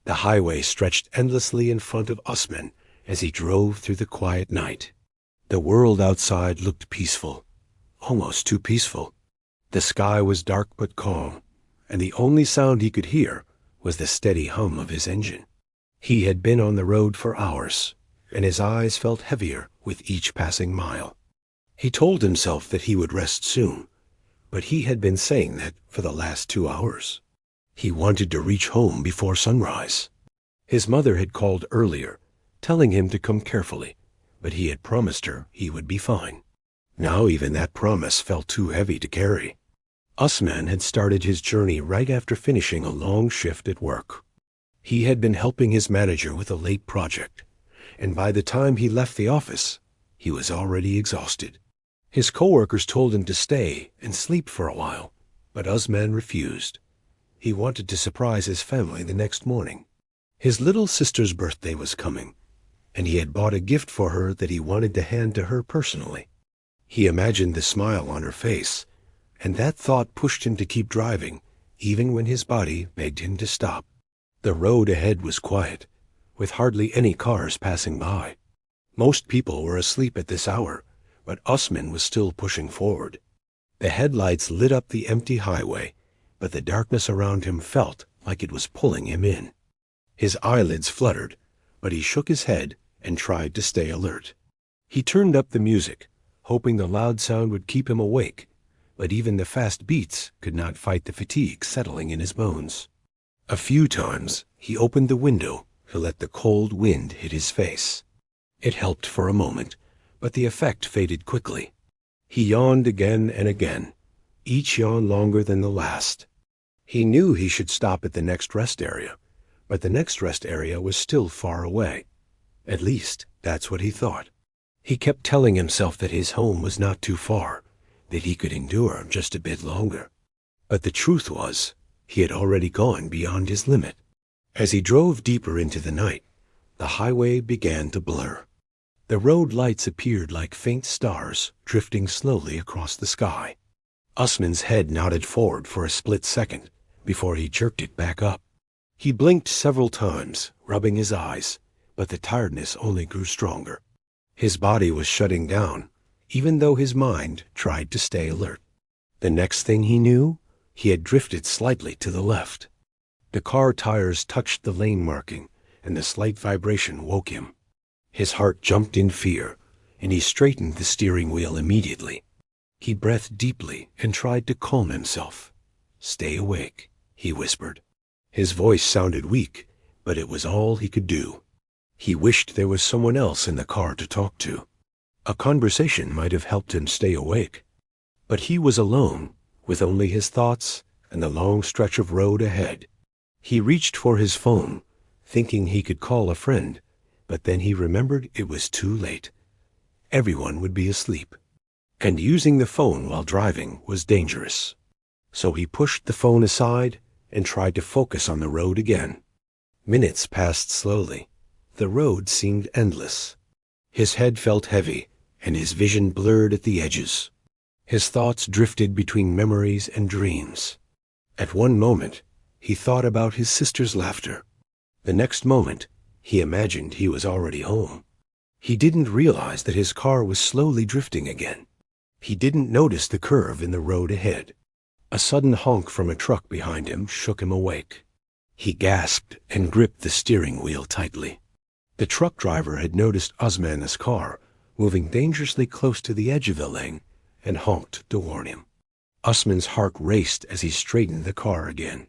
The highway stretched endlessly in front of Usman as he drove through the quiet night. The world outside looked peaceful, almost too peaceful. The sky was dark but calm, and the only sound he could hear was the steady hum of his engine. He had been on the road for hours, and his eyes felt heavier with each passing mile. He told himself that he would rest soon, but he had been saying that for the last 2 hours. He wanted to reach home before sunrise. His mother had called earlier, telling him to come carefully, but he had promised her he would be fine. Now even that promise felt too heavy to carry. Usman had started his journey right after finishing a long shift at work. He had been helping his manager with a late project, and by the time he left the office, he was already exhausted. His coworkers told him to stay and sleep for a while, but Usman refused. He wanted to surprise his family the next morning. His little sister's birthday was coming, and he had bought a gift for her that he wanted to hand to her personally. He imagined the smile on her face, and that thought pushed him to keep driving, even when his body begged him to stop. The road ahead was quiet, with hardly any cars passing by. Most people were asleep at this hour, but Usman was still pushing forward. The headlights lit up the empty highway, but the darkness around him felt like it was pulling him in. His eyelids fluttered, but he shook his head and tried to stay alert. He turned up the music, hoping the loud sound would keep him awake, but even the fast beats could not fight the fatigue settling in his bones. A few times he opened the window to let the cold wind hit his face. It helped for a moment, but the effect faded quickly. He yawned again and again, each yawn longer than the last. He knew he should stop at the next rest area, but the next rest area was still far away. At least, that's what he thought. He kept telling himself that his home was not too far, that he could endure just a bit longer. But the truth was, he had already gone beyond his limit. As he drove deeper into the night, the highway began to blur. The road lights appeared like faint stars drifting slowly across the sky. Usman's head nodded forward for a split second before he jerked it back up. He blinked several times, rubbing his eyes, but the tiredness only grew stronger. His body was shutting down, even though his mind tried to stay alert. The next thing he knew, he had drifted slightly to the left. The car tires touched the lane marking, and the slight vibration woke him. His heart jumped in fear, and he straightened the steering wheel immediately. He breathed deeply and tried to calm himself. "Stay awake," he whispered. His voice sounded weak, but it was all he could do. He wished there was someone else in the car to talk to. A conversation might have helped him stay awake. But he was alone, with only his thoughts and the long stretch of road ahead. He reached for his phone, thinking he could call a friend, but then he remembered it was too late. Everyone would be asleep, and using the phone while driving was dangerous. So he pushed the phone aside and tried to focus on the road again. Minutes passed slowly. The road seemed endless. His head felt heavy, and his vision blurred at the edges. His thoughts drifted between memories and dreams. At one moment, he thought about his sister's laughter. The next moment, he imagined he was already home. He didn't realize that his car was slowly drifting again. He didn't notice the curve in the road ahead. A sudden honk from a truck behind him shook him awake. He gasped and gripped the steering wheel tightly. The truck driver had noticed Usman's car moving dangerously close to the edge of the lane and honked to warn him. Usman's heart raced as he straightened the car again.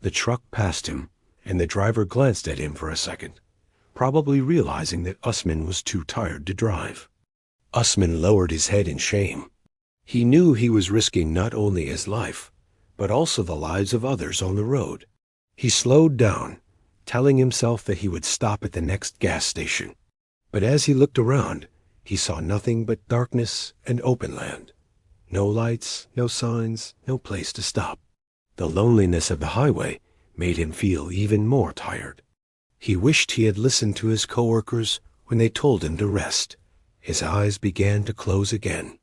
The truck passed him, and the driver glanced at him for a second, probably realizing that Usman was too tired to drive. Usman lowered his head in shame. He knew he was risking not only his life, but also the lives of others on the road. He slowed down, telling himself that he would stop at the next gas station. But as he looked around, he saw nothing but darkness and open land. No lights, no signs, no place to stop. The loneliness of the highway made him feel even more tired. He wished he had listened to his coworkers when they told him to rest. His eyes began to close again.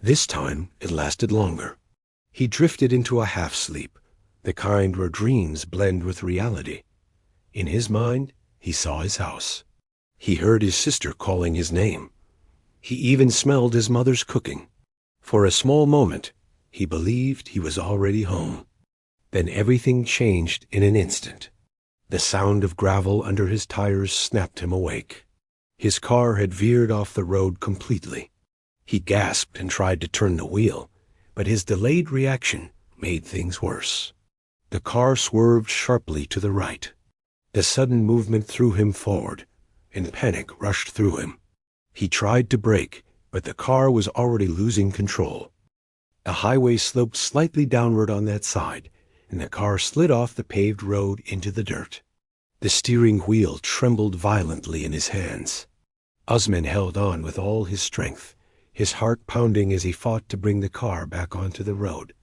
This time it lasted longer. He drifted into a half-sleep, the kind where dreams blend with reality. In his mind, he saw his house. He heard his sister calling his name. He even smelled his mother's cooking. For a small moment, he believed he was already home. Then everything changed in an instant. The sound of gravel under his tires snapped him awake. His car had veered off the road completely. He gasped and tried to turn the wheel, but his delayed reaction made things worse. The car swerved sharply to the right. The sudden movement threw him forward, and panic rushed through him. He tried to brake, but the car was already losing control. The highway sloped slightly downward on that side, and the car slid off the paved road into the dirt. The steering wheel trembled violently in his hands. Usman held on with all his strength, his heart pounding as he fought to bring the car back onto the road.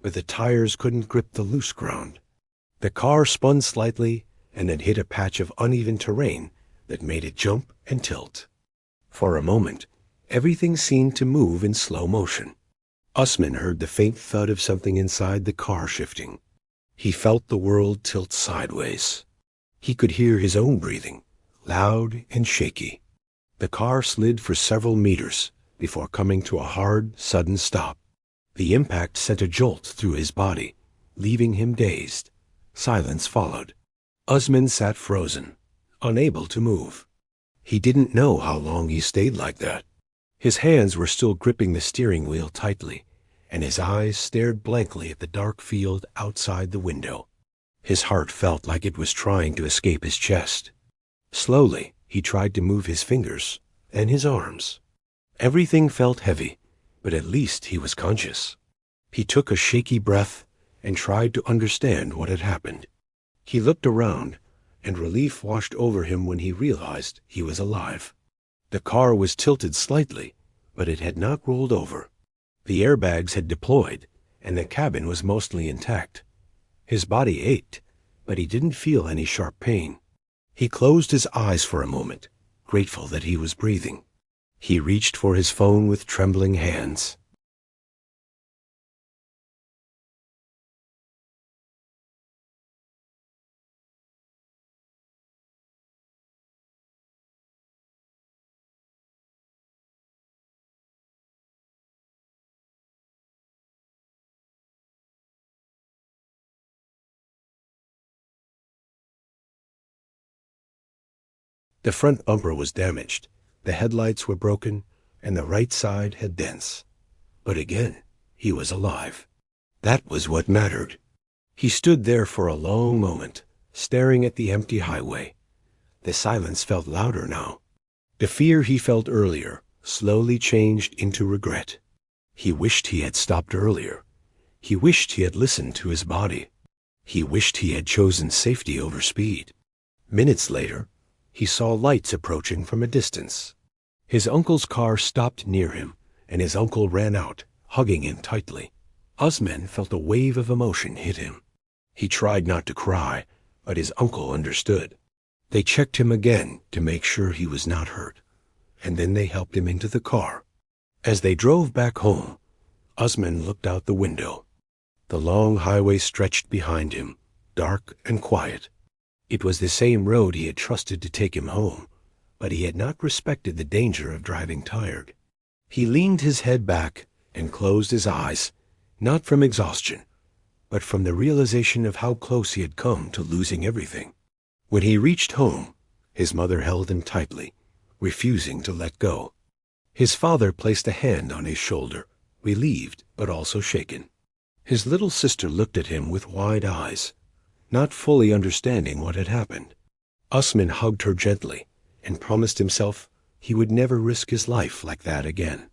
But the tires couldn't grip the loose ground. The car spun slightly and then hit a patch of uneven terrain that made it jump and tilt. For a moment, everything seemed to move in slow motion. Usman heard the faint thud of something inside the car shifting. He felt the world tilt sideways. He could hear his own breathing, loud and shaky. The car slid for several meters before coming to a hard, sudden stop. The impact sent a jolt through his body, leaving him dazed. Silence followed. Usman sat frozen, unable to move. He didn't know how long he stayed like that. His hands were still gripping the steering wheel tightly, and his eyes stared blankly at the dark field outside the window. His heart felt like it was trying to escape his chest. Slowly, he tried to move his fingers and his arms. Everything felt heavy, but at least he was conscious. He took a shaky breath and tried to understand what had happened. He looked around, and relief washed over him when he realized he was alive. The car was tilted slightly, but it had not rolled over. The airbags had deployed, and the cabin was mostly intact. His body ached, but he didn't feel any sharp pain. He closed his eyes for a moment, grateful that he was breathing. He reached for his phone with trembling hands. The front bumper was damaged, the headlights were broken, and the right side had dents. But again, he was alive. That was what mattered. He stood there for a long moment, staring at the empty highway. The silence felt louder now. The fear he felt earlier slowly changed into regret. He wished he had stopped earlier. He wished he had listened to his body. He wished he had chosen safety over speed. Minutes later, he saw lights approaching from a distance. His uncle's car stopped near him, and his uncle ran out, hugging him tightly. Usman felt a wave of emotion hit him. He tried not to cry, but his uncle understood. They checked him again to make sure he was not hurt, and then they helped him into the car. As they drove back home, Usman looked out the window. The long highway stretched behind him, dark and quiet. It was the same road he had trusted to take him home, but he had not respected the danger of driving tired. He leaned his head back and closed his eyes, not from exhaustion, but from the realization of how close he had come to losing everything. When he reached home, his mother held him tightly, refusing to let go. His father placed a hand on his shoulder, relieved but also shaken. His little sister looked at him with wide eyes, not fully understanding what had happened. Usman hugged her gently and promised himself he would never risk his life like that again.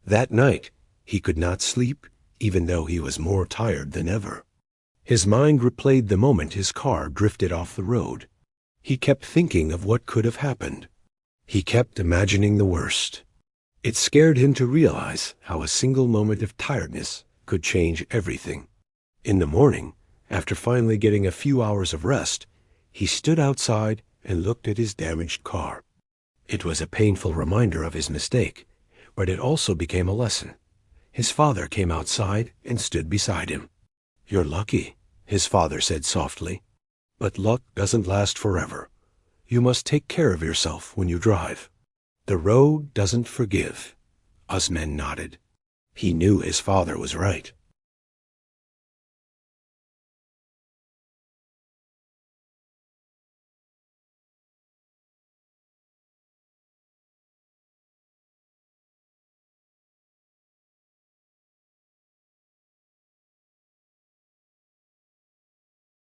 That night, he could not sleep, even though he was more tired than ever. His mind replayed the moment his car drifted off the road. He kept thinking of what could have happened. He kept imagining the worst. It scared him to realize how a single moment of tiredness could change everything. In the morning, after finally getting a few hours of rest, he stood outside and looked at his damaged car. It was a painful reminder of his mistake, but it also became a lesson. His father came outside and stood beside him. "You're lucky," his father said softly. But luck doesn't last forever. You must take care of yourself when you drive. The road doesn't forgive. Usman nodded. He knew his father was right.